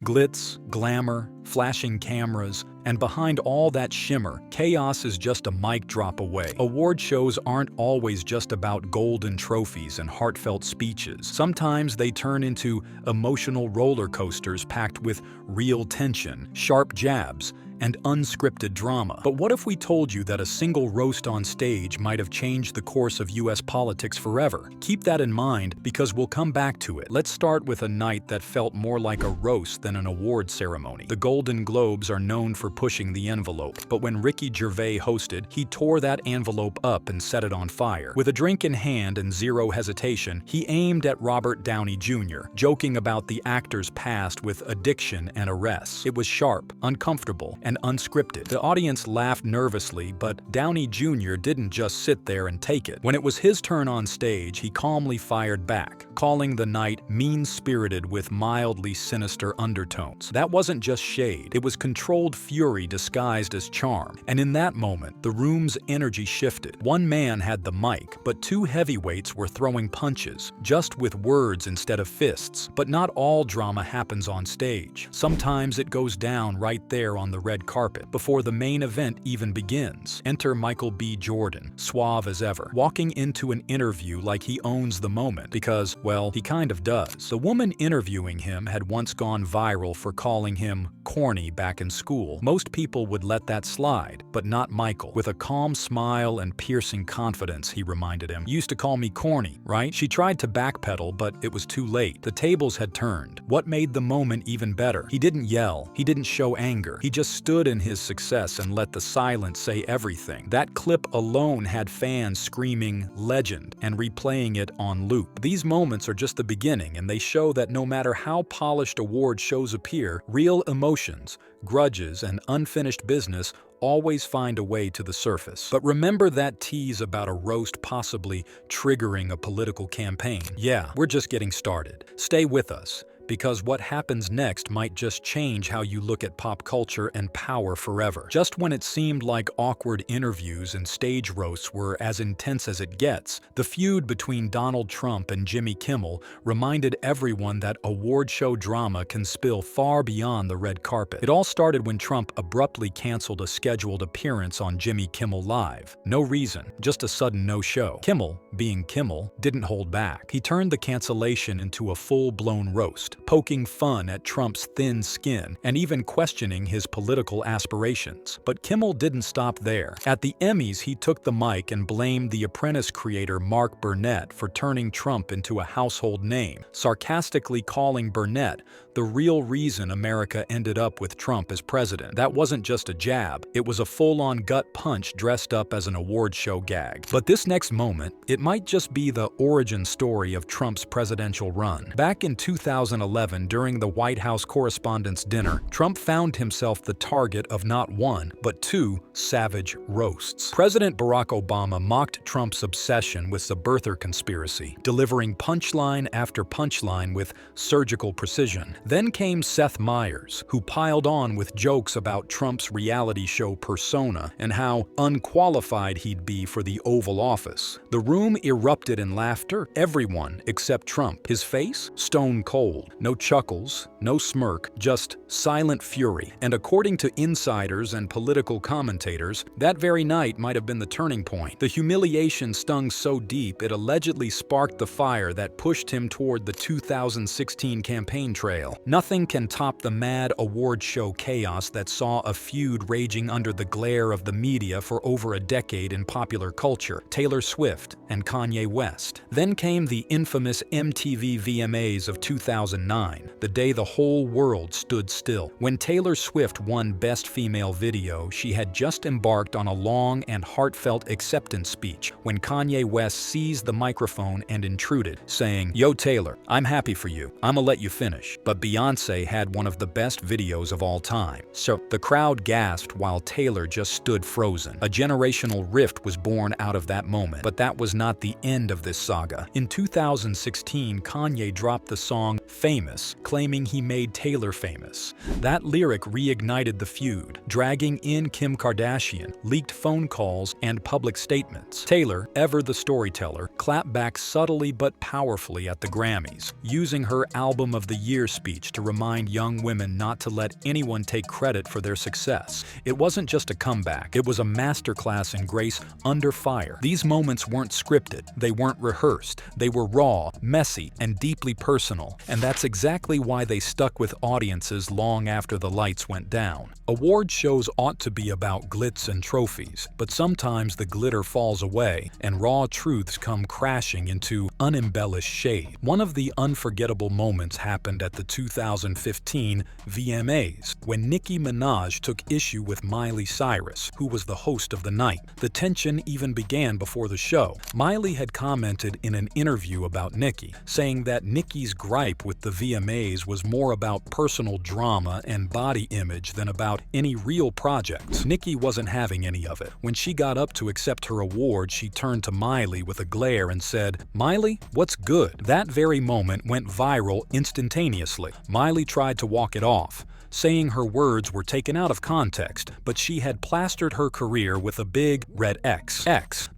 Glitz, glamour, flashing cameras, and behind all that shimmer, chaos is just a mic drop away. Award shows aren't always just about golden trophies and heartfelt speeches. Sometimes they turn into emotional roller coasters packed with real tension, sharp jabs, and unscripted drama. But what if we told you that a single roast on stage might have changed the course of US politics forever? Keep that in mind because we'll come back to it. Let's start with a night that felt more like a roast than an award ceremony. The Golden Globes are known for pushing the envelope, but when Ricky Gervais hosted, he tore that envelope up and set it on fire. With a drink in hand and zero hesitation, he aimed at Robert Downey Jr., joking about the actor's past with addiction and arrests. It was sharp, uncomfortable, and unscripted. The audience laughed nervously, but Downey Jr. didn't just sit there and take it. When it was his turn on stage, he calmly fired back, calling the night mean-spirited with mildly sinister undertones. That wasn't just shade, it was controlled fury disguised as charm. And in that moment, the room's energy shifted. One man had the mic, but two heavyweights were throwing punches, just with words instead of fists. But not all drama happens on stage. Sometimes it goes down right there on the red carpet, before the main event even begins. Enter Michael B. Jordan, suave as ever, walking into an interview like he owns the moment, because, well, he kind of does. The woman interviewing him had once gone viral for calling him corny back in school. Most people would let that slide, but not Michael. With a calm smile and piercing confidence, he reminded him, "You used to call me corny, right?" She tried to backpedal, but it was too late. The tables had turned. What made the moment even better? He didn't yell. He didn't show anger. He just stood in his success and let the silence say everything. That clip alone had fans screaming "legend" and replaying it on loop. These moments are just the beginning, and they show that no matter how polished award shows appear, real emotions, grudges, and unfinished business always find a way to the surface. But remember that tease about a roast possibly triggering a political campaign? Yeah, we're just getting started. Stay with us, because what happens next might just change how you look at pop culture and power forever. Just when it seemed like awkward interviews and stage roasts were as intense as it gets, the feud between Donald Trump and Jimmy Kimmel reminded everyone that award show drama can spill far beyond the red carpet. It all started when Trump abruptly canceled a scheduled appearance on Jimmy Kimmel Live. No reason, just a sudden no-show. Kimmel, being Kimmel, didn't hold back. He turned the cancellation into a full-blown roast, poking fun at Trump's thin skin and even questioning his political aspirations. But Kimmel didn't stop there. At the Emmys, he took the mic and blamed The Apprentice creator Mark Burnett for turning Trump into a household name, sarcastically calling Burnett the real reason America ended up with Trump as president. That wasn't just a jab, it was a full-on gut punch dressed up as an award show gag. But this next moment, it might just be the origin story of Trump's presidential run. Back in 2011, during the White House Correspondents' Dinner, Trump found himself the target of not one, but two savage roasts. President Barack Obama mocked Trump's obsession with the birther conspiracy, delivering punchline after punchline with surgical precision. Then came Seth Meyers, who piled on with jokes about Trump's reality show persona and how unqualified he'd be for the Oval Office. The room erupted in laughter, everyone except Trump. His face? Stone cold. No chuckles, no smirk, just silent fury. And according to insiders and political commentators, that very night might have been the turning point. The humiliation stung so deep it allegedly sparked the fire that pushed him toward the 2016 campaign trail. Nothing can top the mad award show chaos that saw a feud raging under the glare of the media for over a decade in popular culture: Taylor Swift and Kanye West. Then came the infamous MTV VMAs of 2009, the day the whole world stood still. When Taylor Swift won Best Female Video, she had just embarked on a long and heartfelt acceptance speech when Kanye West seized the microphone and intruded, saying, "Yo Taylor, I'm happy for you. I'ma let you finish." But Beyoncé had one of the best videos of all time. So the crowd gasped while Taylor just stood frozen. A generational rift was born out of that moment. But that was not the end of this saga. In 2016, Kanye dropped the song Famous, claiming he made Taylor famous. That lyric reignited the feud, dragging in Kim Kardashian, leaked phone calls, and public statements. Taylor, ever the storyteller, clapped back subtly but powerfully at the Grammys, using her Album of the Year speech speech to remind young women not to let anyone take credit for their success. It wasn't just a comeback, it was a masterclass in grace under fire. These moments weren't scripted, they weren't rehearsed, they were raw, messy, and deeply personal. And that's exactly why they stuck with audiences long after the lights went down. Award shows ought to be about glitz and trophies, but sometimes the glitter falls away and raw truths come crashing into unembellished shade. One of the unforgettable moments happened at the 2015 VMAs, when Nicki Minaj took issue with Miley Cyrus, who was the host of the night. The tension even began before the show. Miley had commented in an interview about Nicki, saying that Nicki's gripe with the VMAs was more about personal drama and body image than about any real projects. Nicki wasn't having any of it. When she got up to accept her award, she turned to Miley with a glare and said, "Miley, what's good?" That very moment went viral instantaneously. Miley tried to walk it off, saying her words were taken out of context, but she had plastered her career with a big red X.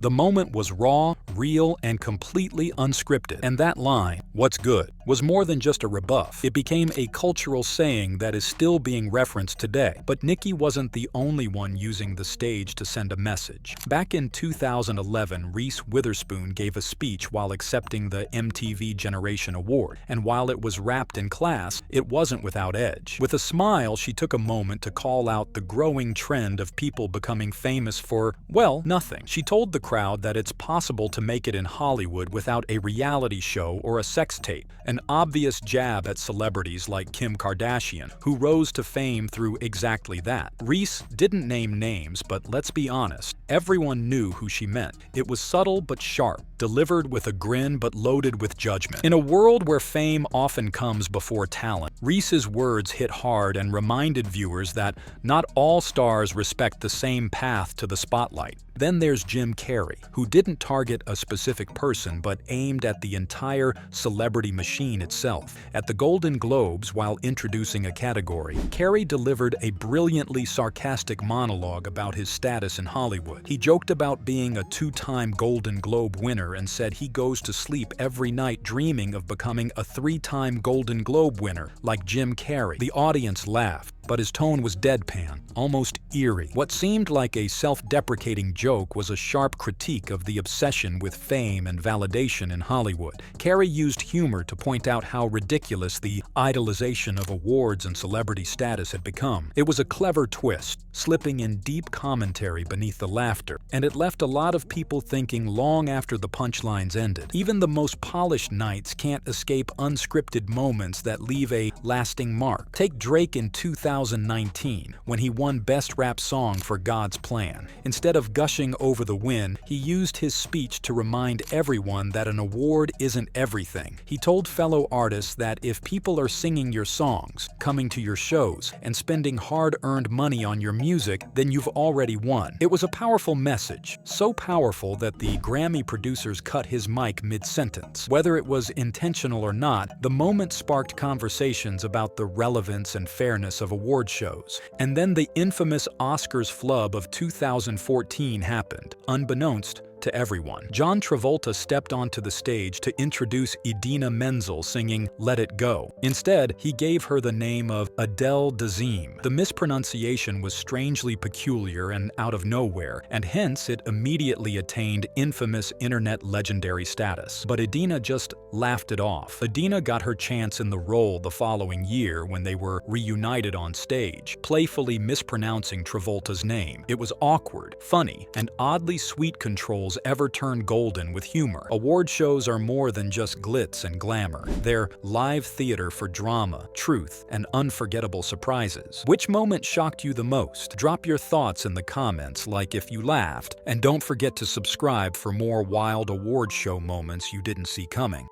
The moment was raw, real, and completely unscripted. And that line, "What's good?" was more than just a rebuff. It became a cultural saying that is still being referenced today. But Nicki wasn't the only one using the stage to send a message. Back in 2011, Reese Witherspoon gave a speech while accepting the MTV Generation Award, and while it was wrapped in class, it wasn't without edge. With a smile, she took a moment to call out the growing trend of people becoming famous for, well, nothing. She told the crowd that it's possible to make it in Hollywood without a reality show or a sex tape, an obvious jab at celebrities like Kim Kardashian, who rose to fame through exactly that. Reese didn't name names, but let's be honest, everyone knew who she meant. It was subtle but sharp, delivered with a grin but loaded with judgment. In a world where fame often comes before talent, Reese's words hit hard and reminded viewers that not all stars respect the same path to the spotlight. Then there's Jim Carrey, who didn't target a specific person but aimed at the entire celebrity machine itself. At the Golden Globes, while introducing a category, Carrey delivered a brilliantly sarcastic monologue about his status in Hollywood. He joked about being a two-time Golden Globe winner and said he goes to sleep every night dreaming of becoming a three-time Golden Globe winner like Jim Carrey. The audience laughed, but his tone was deadpan, almost eerie. What seemed like a self-deprecating joke was a sharp critique of the obsession with fame and validation in Hollywood. Carrey used humor to point out how ridiculous the idolization of awards and celebrity status had become. It was a clever twist, slipping in deep commentary beneath the laughter, and it left a lot of people thinking long after the punchlines ended. Even the most polished nights can't escape unscripted moments that leave a lasting mark. Take Drake in 2019, when he won Best Rap Song for God's Plan. Instead of gushing over the win, he used his speech to remind everyone that an award isn't everything. He told fellow artists that if people are singing your songs, coming to your shows, and spending hard-earned money on your music, then you've already won. It was a powerful message, so powerful that the Grammy producers cut his mic mid-sentence. Whether it was intentional or not, the moment sparked conversations about the relevance and fairness of award shows. And then the infamous Oscars flub of 2014 happened, unbeknownst to everyone. John Travolta stepped onto the stage to introduce Idina Menzel singing "Let It Go." Instead, he gave her the name of Adele Dazeem. The mispronunciation was strangely peculiar and out of nowhere, and hence it immediately attained infamous internet legendary status. But Idina just laughed it off. Idina got her chance in the role the following year when they were reunited on stage, playfully mispronouncing Travolta's name. It was awkward, funny, and oddly sweet controls ever turn golden with humor. Award shows are more than just glitz and glamour. They're live theater for drama, truth, and unforgettable surprises. Which moment shocked you the most? Drop your thoughts in the comments, like if you laughed, and don't forget to subscribe for more wild award show moments you didn't see coming.